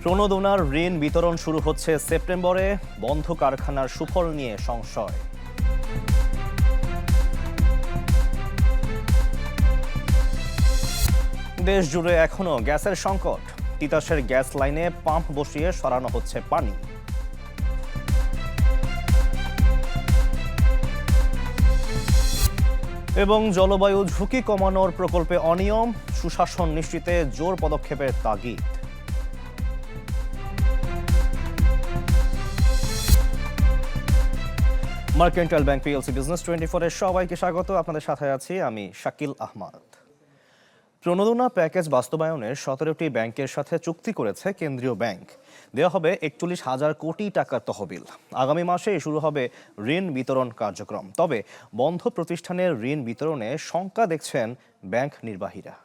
প্রণোদনার ঋণ বিতরণ শুরু হচ্ছে সেপ্টেম্বরে, বন্ধ কারখানার সুফল নিয়ে সংশয়। দেশ জুড়ে এখনো গ্যাসের সংকট, তিতাসের গ্যাস লাইনে পাম্প বসিয়ে সরানো হচ্ছে পানি। এবং জলবায়ু ঝুঁকি কমানোর প্রকল্পে অনিয়ম, সুশাসন নিশ্চিতে জোর পদক্ষেপের তাগিদ। মার্কেন্টাইল ব্যাংক পিএলসি বিজনেস 24-এর সবাইকে স্বাগত। আপনাদের সাথে আছি আমি শাকিল আহমদ। প্রণোদনা প্যাকেজ বাস্তবায়নের 17টি ব্যাংকের সাথে চুক্তি করেছে কেন্দ্রীয় ব্যাংক। দেওয়া হবে 41,000 কোটি টাকার তহবিল। আগামী মাসে শুরু হবে ঋণ বিতরণ কার্যক্রম। তবে বন্ধ প্রতিষ্ঠানের ঋণ বিতরণে শঙ্কা দেখছেন ব্যাংক নির্বাহীরা।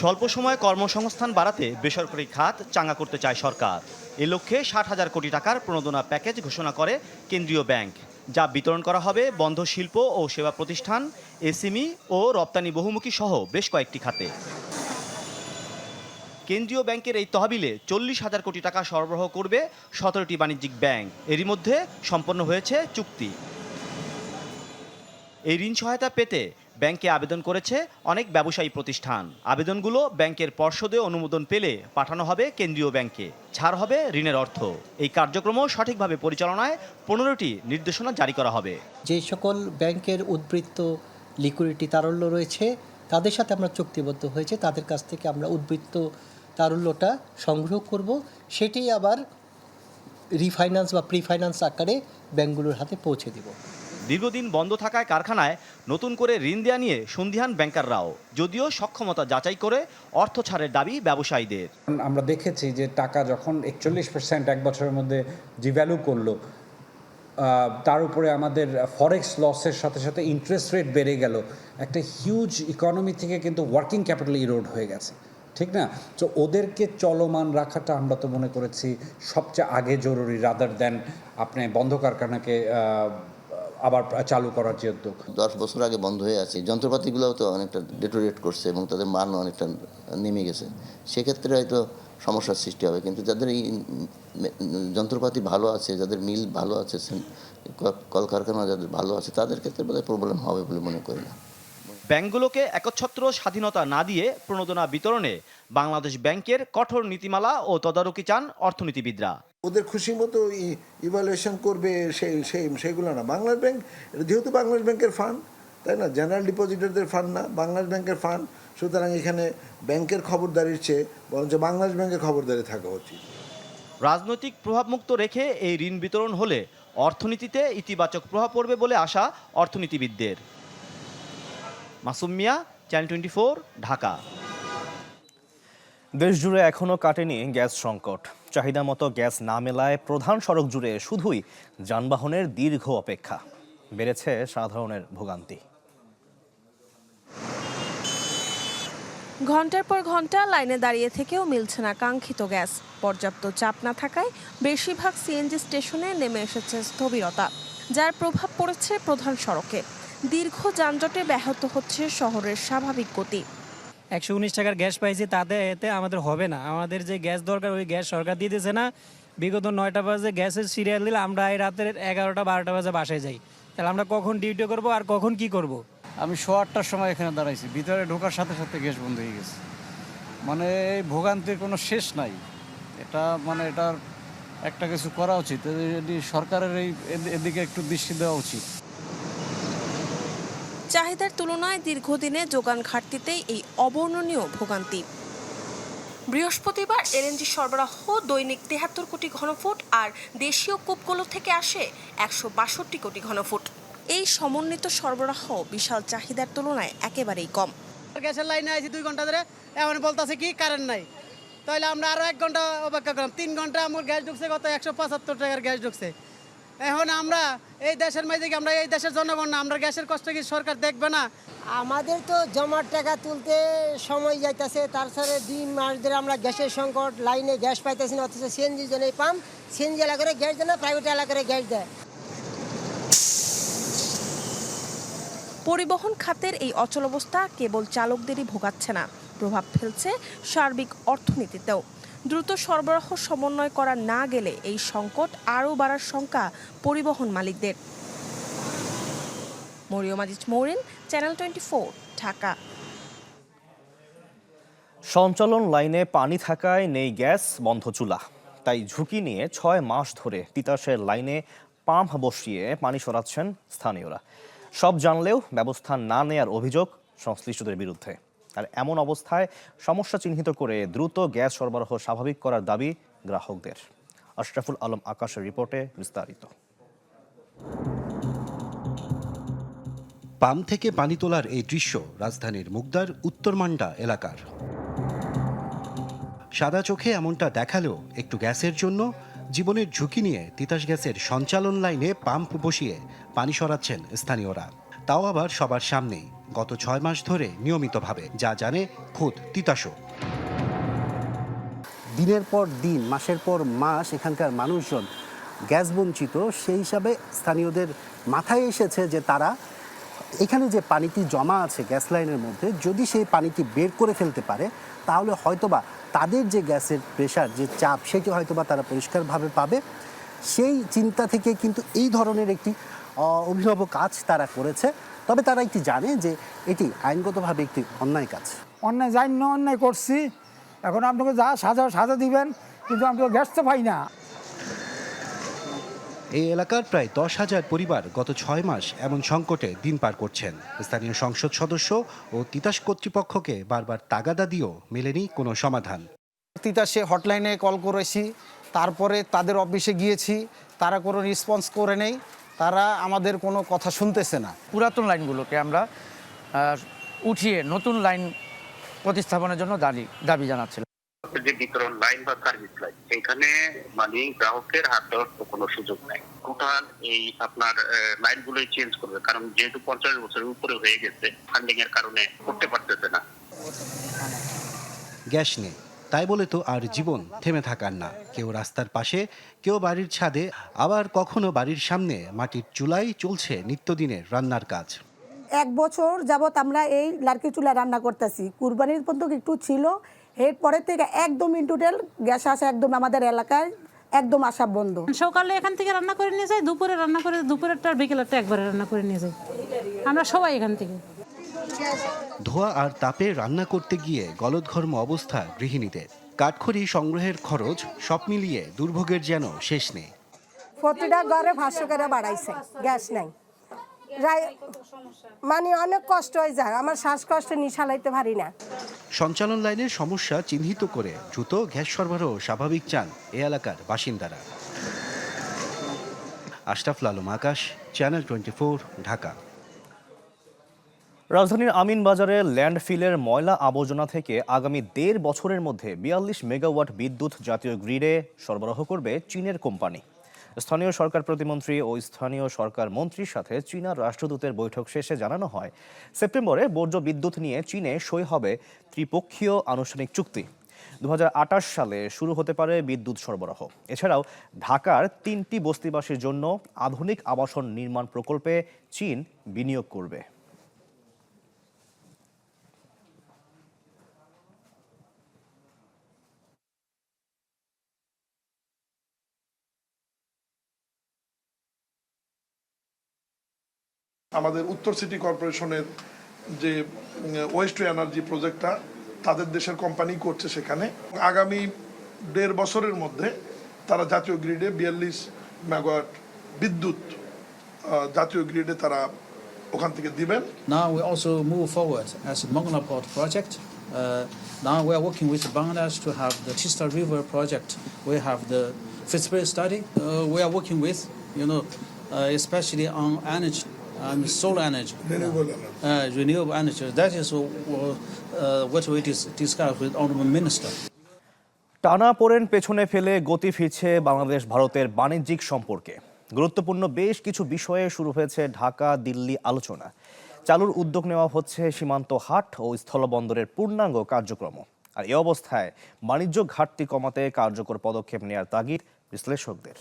স্বল্প সময়ে কর্মসংস্থান বাড়াতে বেসরকারি খাত চাঙ্গা করতে চায় সরকার। এ লক্ষ্যে 60,000 কোটি টাকার প্রণোদনা প্যাকেজ ঘোষণা করে কেন্দ্রীয় ব্যাংক, যা বিতরণ করা হবে বন্ধ শিল্প ও সেবা প্রতিষ্ঠান, এসএমই ও রপ্তানি বহুমুখী সহ বেশ কয়েকটি খাতে। কেন্দ্রীয় ব্যাংকের এই তহবিলে 40,000 কোটি টাকা সরবরাহ করবে 17টি বাণিজ্যিক ব্যাংক। এরই মধ্যে সম্পন্ন হয়েছে চুক্তি। এই ঋণ সহায়তা পেতে ব্যাংকে আবেদন করেছে অনেক ব্যবসায়ী প্রতিষ্ঠান। আবেদনগুলো ব্যাংকের পর্ষদে অনুমোদন পেলে পাঠানো হবে কেন্দ্রীয় ব্যাংকে। ছাড় হবে ঋণের অর্থ। এই কার্যক্রমও সঠিকভাবে পরিচালনায় 15টি নির্দেশনা জারি করা হবে। যে সকল ব্যাংকের উদ্বৃত্ত লিকুইডিটি তারল্য রয়েছে তাদের সাথে আমরা চুক্তিবদ্ধ হয়েছে, তাদের কাছ থেকে আমরা উদ্বৃত্ত তারল্যটা সংগ্রহ করব, সেটি আবার রিফাইন্যান্স বা প্রিফাইন্যান্স আকারে ব্যাংকগুলোর হাতে পৌঁছে দিব। দীর্ঘদিন বন্ধ থাকায় কারখানায় নতুন করে ঋণ দেওয়া নিয়ে সন্দিহান ব্যাংকাররাও, যদিও সক্ষমতা যাচাই করে অর্থ ছাড়ের দাবি ব্যবসায়ীদের। আমরা দেখেছি যে টাকা যখন 41% এক বছরের মধ্যে ডিভ্যালু করলো, তার উপরে আমাদের ফরেক্স লসের সাথে সাথে ইন্টারেস্ট রেট বেড়ে গেল, একটা হিউজ ইকোনমি থেকে কিন্তু ওয়ার্কিং ক্যাপিটাল ইরোড হয়ে গেছে, ঠিক না? তো ওদেরকে চলমান রাখাটা আমরা তো মনে করেছি সবচেয়ে আগে জরুরি, রাদার দেন আপনি বন্ধ কারখানাকে আবার চালু করার যে উদ্যোগ। 10 বছর আগে বন্ধ হয়ে আছে, যন্ত্রপাতিগুলোও তো অনেকটা ডেটোরেট করছে এবং তাদের মান অনেকটা নেমে গেছে। সেক্ষেত্রে হয়তো সমস্যার সৃষ্টি হবে, কিন্তু যাদের এই যন্ত্রপাতি ভালো আছে, যাদের মিল ভালো আছে, কলকারখানা যাদের ভালো আছে, তাদের ক্ষেত্রে বোধহয় প্রবলেম হবে বলে মনে করি না। ব্যাংকগুলোকে একচ্ছত্র স্বাধীনতা না দিয়ে প্রণোদনা বিতরণে বাংলাদেশ ব্যাংকের কঠোর নীতিমালা ও তদারকি চান অর্থনীতিবিদরা। ওদের খুশি মতো ইভ্যালুয়েশন করবে সেইগুলো না। বাংলাদেশ ব্যাংক যেহেতু বাংলাদেশ ব্যাংকের ফান্ড, তাই না, জেনারেল ডিপোজিটরদের ফান্ড না, বাংলাদেশ ব্যাংকের ফান্ড। সুতরাং এখানে ব্যাংকের খবরদারির চেয়ে বরঞ্চ বাংলাদেশ ব্যাংকের খবরদারি থাকা উচিত। রাজনৈতিক প্রভাবমুক্ত রেখে এই ঋণ বিতরণ হলে অর্থনীতিতে ইতিবাচক প্রভাব পড়বে বলে আশা অর্থনীতিবিদদের। মাসুম মিয়া, চ্যানেল 24, ঢাকা। দেশ জুড়ে এখনো কাটেনি গ্যাস সংকট। চাহিদা মতো গ্যাস না মেলায় প্রধান সড়ক জুড়ে শুধুই যানবাহনের দীর্ঘ অপেক্ষা। বেড়েছে সাধারণের ভোগান্তি। ঘন্টার পর ঘন্টা লাইনে দাঁড়িয়ে থেকেও মিলছে না কাঙ্ক্ষিত গ্যাস। পর্যাপ্ত চাপ না থাকায় বেশিরভাগ সিএনজি স্টেশনে নেমে এসেছে স্থবিরতা, যার প্রভাব পড়েছে প্রধান সড়কে। দীর্ঘ যানজটে ব্যাহত হচ্ছে শহরের স্বাভাবিক গতি। 119 টাকার গ্যাস পাইছি, তাতে এতে আমাদের হবে না। আমাদের যে গ্যাস দরকার ওই গ্যাস সরকার দিতেছে না। বিগত 9টা বাজে গ্যাসের সিরিয়াল দিলে আমরা এই রাতের 11টা-12টা বাজে বাসায় যাই। তাহলে আমরা কখন ডিউটি করব আর কখন কি করব? আমি 8:15টার সময় এখানে দাঁড়াইছি, ভিতরে ঢোকার সাথে সাথে গ্যাস বন্ধ হয়ে গেছে। মানে এই ভোগান্তির কোনো শেষ নাই। এটার একটা কিছু করা উচিত, সরকারের এদিকে একটু দৃষ্টি দেওয়া উচিত। চাহিদার তুলনায় দীর্ঘদিনে যোগান ঘাটতিতেই এই অবর্ণনীয় ভোগান্তি। বৃহস্পতিবার এলএনজি সরবরাহ দৈনিক 73 কোটি ঘনফুট আর দেশীয় কূপগুলো থেকে আসে 162 কোটি ঘনফুট। এই সমন্বিত সরবরাহ বিশাল চাহিদার তুলনায় একেবারেই কম। গ্যাসের লাইনে আছি 2 ঘন্টা ধরে, এখন বলতেছে কি কারেন্ট নাই। তাহলে আমরা আরো 1 ঘন্টা অপেক্ষা করলাম। 3 ঘন্টা আমার গ্যাস ঢুকছে, কত 175 টাকার গ্যাস ঢুকছে। এখন আমরা এই দেশের মাঝে, আমরা এই দেশের জনগণ না, আমরা গ্যাসের কষ্ট কি সরকার দেখবে না? আমাদের তো জমার টাকা তুলতে সময় যাইতেছে, তার সাথে 2 মাস ধরে আমরা গ্যাসের সংকট, লাইনে গ্যাস পাইতেছি না। অথচ সিএনজির জন্য পাম্প, সিএনজি এলাকায় গ্যাস দেয় না, প্রাইভেট এলাকায় গ্যাস দেয়। পরিবহন খাতের এই অচলাবস্থা কেবল চালকদেরই ভোগাচ্ছে না, প্রভাব ফেলছে সার্বিক অর্থনীতিতেও। দ্রুত সরবরাহ সমন্বয় করা না গেলে এই সংকট আরও বাড়ার শঙ্কা পরিবহন মালিকদের। মরিয়ম আজিজ মৌরিন, চ্যানেল 24, ঢাকা। সঞ্চালন লাইনে পানি থাকায় নেই গ্যাস, বন্ধ চুলা। তাই ঝুঁকি নিয়ে 6 মাস ধরে তিতাসের লাইনে পাম্প বসিয়ে পানি সরাচ্ছেন স্থানীয়রা। সব জানলেও ব্যবস্থা না নেয়ার অভিযোগ সংশ্লিষ্টদের বিরুদ্ধে। আর এমন অবস্থায় সমস্যা চিহ্নিত করে দ্রুত গ্যাস সরবরাহ স্বাভাবিক করার দাবি গ্রাহকদের। আশরাফুল আলম আকাশের রিপোর্টে বিস্তারিত। পাম্প থেকে পানি তোলার এই দৃশ্য রাজধানীর মুগদার উত্তরমান্ডা এলাকার। সাদা চোখে এমনটা দেখালেও একটু গ্যাসের জন্য জীবনের ঝুঁকি নিয়ে তিতাস গ্যাসের সঞ্চালন লাইনে পাম্প বসিয়ে পানি সরাচ্ছেন স্থানীয়রা। তাও আবার সবার সামনেই, গত 6 মাস ধরে নিয়মিতভাবে, যা জানে খোদ তিতাসও। দিনের পর দিন, মাসের পর মাস এখানকার মানুষজন গ্যাস বঞ্চিত। সেই হিসাবে স্থানীয়দের মাথায় এসেছে যে তারা এখানে যে পানিটি জমা আছে গ্যাস লাইনের মধ্যে, যদি সেই পানিটি বের করে ফেলতে পারে তাহলে হয়তোবা তাদের যে গ্যাসের প্রেশার, যে চাপ, সেটি হয়তোবা তারা পরিষ্কারভাবে পাবে। সেই চিন্তা থেকে কিন্তু এই ধরনের একটি অভিনব কাজ তারা করেছে। তবে তারা একটি জানে যে এটি আইনগতভাবে একটি অন্যায় কাজ। অন্যায় জানি অন্যায় করছি, এখন আপনাকে যা সাজা দিবেন, কিন্তু আমি তো গ্যাস তো পাই না। এই এলাকার প্রায় 10,000 পরিবার গত 6 মাস এমন সংকটে দিন পার করছেন। স্থানীয় সংসদ সদস্য ও তিতাস কর্তৃপক্ষকে বারবার তাগাদা দিয়েও মেলেনি কোনো সমাধান। তিতাসে হটলাইনে কল করেছি, তারপরে তাদের অফিসে গিয়েছি, তারা কোনো রেসপন্স করে নেই, তারা আমাদের কোনো কথা শুনতেছে না। পুরাতন লাইনগুলোকে আমরা উঠিয়ে নতুন লাইন প্রতিস্থাপনের জন্য দাবি জানাচ্ছিলাম। যে বিতরণ লাইন বা সার্ভিস লাইন, এখানে মানে গ্রাহকের হাত দেওয়ার কোনো সুযোগ নাই। টোটাল এই আপনার লাইনগুলোই চেঞ্জ করবে, কারণ যেহেতু 50 বছরের উপরে হয়ে গেছে, ফান্ডিং এর কারণে করতে পারতেছে না। গ্যাস নেই, তাই বলে তো আর জীবন থেমে থাকার না। কেউ রাস্তার পাশে, কেউ বাড়ির ছাদে, আবার কখনো বাড়ির সামনে মাটির চুলায় চলছে নিত্যদিনের রান্নার কাজ। 1 বছর যাবত আমরা এই লার্কি চুলা রান্না করতেছি। কুরবানির পর্যন্ত একটু ছিল, এরপরে থেকে একদম ইনটোটাল গ্যাস আসা একদম আমাদের এলাকায় একদম আসা বন্ধ। সকালে এখান থেকে রান্না করে নিয়ে যাই, দুপুরে রান্না করে, দুপুরেরটা আর বিকেলেরটা একবারে রান্না করে নিয়ে যাই আমরা সবাই এখান থেকে। ধোঁয়া আর তাপে রান্না করতে গিয়ে গলদঘর্ম অবস্থা গৃহিণীদের। কাঠখড়ি সংগ্রহের খরচ, সব মিলিয়ে দুর্ভোগের যেন শেষ নেই। প্রতিটা ঘরে 500 করে বাড়াইছে, গ্যাস নাই, মানে অনেক কষ্ট হয়ে যায়। আমার শ্বাসকষ্ট নিশালাইতে পারি না। সঞ্চালন লাইনের সমস্যা চিহ্নিত করে দ্রুত গ্যাস সরবরাহ স্বাভাবিক চান এ এলাকার বাসিন্দারা। আশরাফুল আলম আকাশ, চ্যানেল 24, ঢাকা। রাজধানীর আমিনবাজারে ল্যান্ডফিলের ময়লা আবর্জনা থেকে আগামী 1.5 বছরের মধ্যে 42 মেগাওয়াট বিদ্যুৎ জাতীয় গ্রিডে সরবরাহ করবে চীনের কোম্পানি। স্থানীয় সরকার প্রতিমন্ত্রী ও স্থানীয় সরকার মন্ত্রীর সাথে চীনা রাষ্ট্রদূতের বৈঠক শেষে জানানো হয়, সেপ্টেম্বরে বর্জ্য বিদ্যুৎ নিয়ে চীনে সই হবে ত্রিপক্ষীয় আনুষ্ঠানিক চুক্তি। 2028 সালে শুরু হতে পারে বিদ্যুৎ সরবরাহ। এছাড়াও ঢাকার 3টি বস্তিবাসীর জন্য আধুনিক আবাসন নির্মাণ প্রকল্পে চীন বিনিয়োগ করবে। আমাদের উত্তর সিটি কর্পোরেশনের যে ওয়েস্ট টু এনার্জি প্রজেক্টটা তাদের দেশের কোম্পানি করছে, সেখানে আগামী 1.5 বছরের মধ্যে তারা জাতীয় গ্রিডে 42 মেগাওয়াট বিদ্যুৎ জাতীয় গ্রিডে তারা ওখান থেকে দিবেন। Now we also move forward as a Mongla Port project. Now we are working with Bangladesh to have the Tista River project. We have the feasibility study. We are working with, especially on energy. Solar energy, renewable energy. That is what we discussed with Honorable Minister. টানাপোড়েন পেছনে ফেলে গতি ফিরছে বাংলাদেশ ভারতের বাণিজ্যিক সম্পর্কে। গুরুত্বপূর্ণ বেশ কিছু বিষয়ে শুরু হয়েছে ঢাকা দিল্লি আলোচনা। চালুর উদ্যোগ নেওয়া হচ্ছে সীমান্ত হাট ও স্থলবন্দরের পূর্ণাঙ্গ কার্যক্রম। আর এই অবস্থায় বাণিজ্য ঘাটতি কমাতে কার্যকর পদক্ষেপ নেওয়ার তাগিদ বিশ্লেষকদের।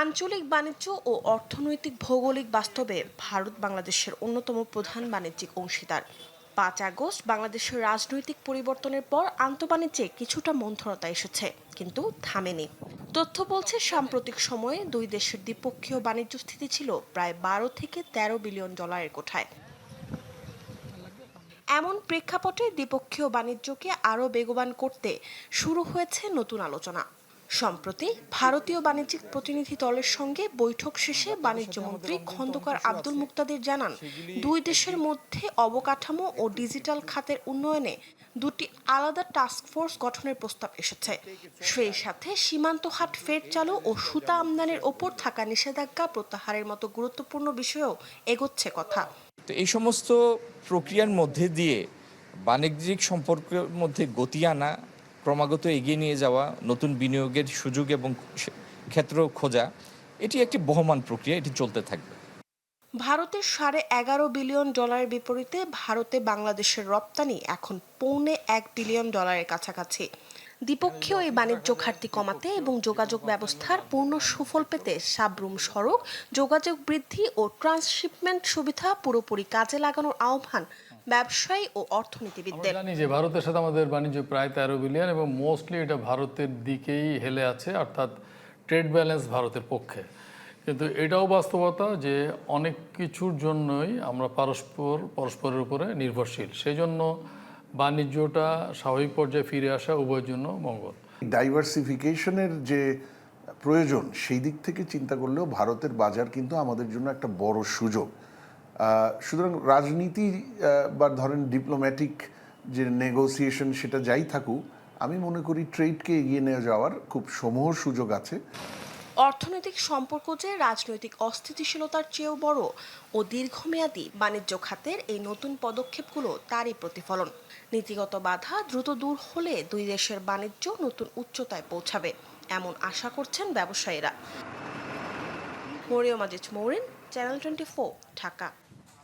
আঞ্চলিক বাণিজ্য ও অর্থনৈতিক ভৌগোলিক বাস্তবে ভারত বাংলাদেশের অন্যতম প্রধান বাণিজ্যিক অংশীদার। 5 আগস্ট বাংলাদেশের রাজনৈতিক পরিবর্তনের পর আন্তঃবাণিজ্যে কিছুটা মন্থরতা এসেছে, কিন্তু থামেনি। তথ্য বলছে সাম্প্রতিক সময়ে দুই দেশের দ্বিপক্ষীয় বাণিজ্য স্থিতি ছিল প্রায় 12 থেকে 13 বিলিয়ন ডলারের কোঠায়। এমন প্রেক্ষাপটে দ্বিপক্ষীয় বাণিজ্যকে আরও বেগবান করতে শুরু হয়েছে নতুন আলোচনা। সম্প্রতি ভারতীয় বাণিজ্যিক প্রতিনিধি দলের সঙ্গে বৈঠক শেষে বাণিজ্য মন্ত্রী খন্দকার আব্দুল মুক্তাদির জানান, দুই দেশের মধ্যে অবকাঠামো ও ডিজিটাল খাতের উন্নয়নে দুটি আলাদা টাস্কফোর্স গঠনের প্রস্তাব এসেছে। সেই সাথে সীমান্ত হাট ফের চালু ও সুতা আমদানির ওপর থাকা নিষেধাজ্ঞা প্রত্যাহারের মতো গুরুত্বপূর্ণ বিষয়েও এগোচ্ছে কথা। তো এই সমস্ত প্রক্রিয়ার মধ্যে দিয়ে বাণিজ্যিক সম্পর্কের মধ্যে গতি আনা, ক্রমাগত এগিয়ে নিয়ে যাওয়া, নতুন বিনিয়োগের সুযোগ এবং ক্ষেত্র খোঁজা, এটি একটি বহমান প্রক্রিয়া, এটি চলতে থাকবে। ভারতের 11.5 বিলিয়ন ডলারের বিপরীতে ভারতে বাংলাদেশের রপ্তানি এখন 1.25 বিলিয়ন ডলারের কাছাকাছি। দ্বিপক্ষীয় এই বাণিজ্য ঘাটতি কমাতে এবং যোগাযোগ ব্যবস্থার পূর্ণ সুফল পেতে সাবরুম সড়ক যোগাযোগ বৃদ্ধি ও ট্রান্সশিপমেন্ট সুবিধা পুরোপুরি কাজে লাগানোর আহ্বান ব্যবসায়ী ও অর্থনীতিবিদদের। জানি যে ভারতের সাথে আমাদের বাণিজ্য প্রায় 13 বিলিয়ন এবং মোস্টলি এটা ভারতের দিকেই হেলে আছে, অর্থাৎ ট্রেড ব্যালেন্স ভারতের পক্ষে। কিন্তু এটাও বাস্তবতা যে অনেক কিছুর জন্যই আমরা পরস্পরের উপরে নির্ভরশীল। সেই জন্য বাণিজ্যটা স্বাভাবিক পর্যায়ে ফিরে আসা উভয়ের জন্য মঙ্গল। ডাইভার্সিফিকেশনের যে প্রয়োজন সেই দিক থেকে চিন্তা করলেও ভারতের বাজার কিন্তু আমাদের জন্য একটা বড় সুযোগ। সুতরাং রাজনীতি বা ধরেন ডিপ্লোম্যাটিক যে নেগোসিয়েশন সেটা যাই থাকুক, আমি মনে করি ট্রেডকে এগিয়ে নিয়ে যাওয়ার খুব সমূহ সুযোগ আছে। অর্থনৈতিক সম্পর্ক যে রাজনৈতিক অস্থিতিশীলতার চেয়েও বড় ও দীর্ঘমেয়াদী, বাণিজ্য খাতের এই নতুন পদক্ষেপগুলো তারই প্রতিফলন। নীতিগত বাধা দ্রুত দূর হলে দুই দেশের বাণিজ্য নতুন উচ্চতায় পৌঁছাবে, এমন আশা করছেন ব্যবসায়ীরা। মরিয়ম আজিজ মৌরিন, চ্যানেল 24, ঢাকা।